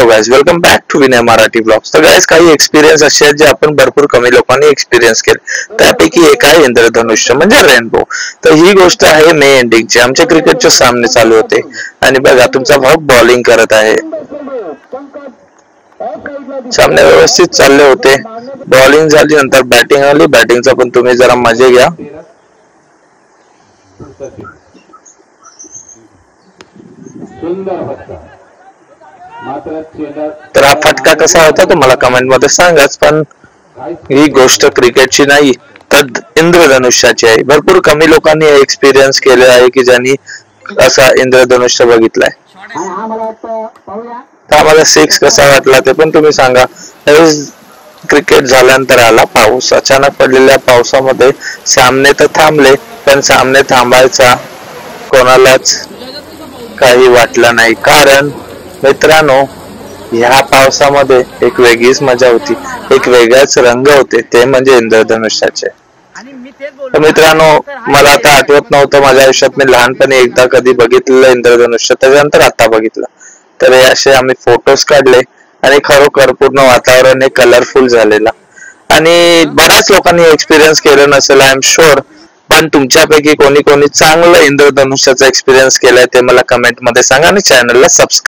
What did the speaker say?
Guys, welcome back to Vinay Marathi blogs. तर guys, काही experience असे आहेत जे आपण भरपूर कमी लोकांनी एक्सपिरियन्स केले। त्यापैकी एक आहे इंद्रधनुष्य म्हणजे रेनबो। तर ही गोष्ट आहे मे एंडिंगची। आमच्या क्रिकेटचे सामने चालू होते आणि बघा तुमचा भाऊ बॉलिंग करत आहे। सामने व्यवस्थित चालले होते, बॉलिंग झाली, नंतर बॅटिंग आली। बॅटिंगचा पण तुम्ही जरा मजे घ्या। तर हा फटका कसा होता तुम्हाला कमेंट मध्ये सांगाच, पण ही गोष्ट क्रिकेटची नाही तर इंद्रधनुष्याची आहे। भरपूर कमी लोकांनी एक्सपिरियन्स केले आहे की ज्यांनी असा इंद्रधनुष्य बघितलाय। तर आम्हाला सिक्स कसा वाटला ते पण तुम्ही सांगा। क्रिकेट झाल्यानंतर आला पाऊस। अचानक पडलेल्या पावसामध्ये सामने तर थांबले, पण सामने थांबायचा कोणालाच काही वाटलं नाही, कारण मित्रांनो ह्या पावसामध्ये एक वेगळीच मजा होती, एक वेगळाच रंग होते, ते म्हणजे इंद्रधनुष्याचे। तर मित्रांनो, मला आता आठवत नव्हतं माझ्या आयुष्यात मी लहानपणी एकदा कधी बघितलेलं इंद्रधनुष्य, त्याच्यानंतर आता बघितलं। तर हे असे आम्ही फोटोज काढले आणि खरोखर पूर्ण वातावरण हे कलरफुल झालेलं। आणि बऱ्याच लोकांनी एक्सपिरियन्स केलं नसेल आय एम शुअर, पण तुमच्यापैकी कोणी कोणी चांगलं इंद्रधनुष्याचा एक्सपिरियन्स केलाय ते मला कमेंट मध्ये सांगा आणि चॅनलला सबस्क्राईब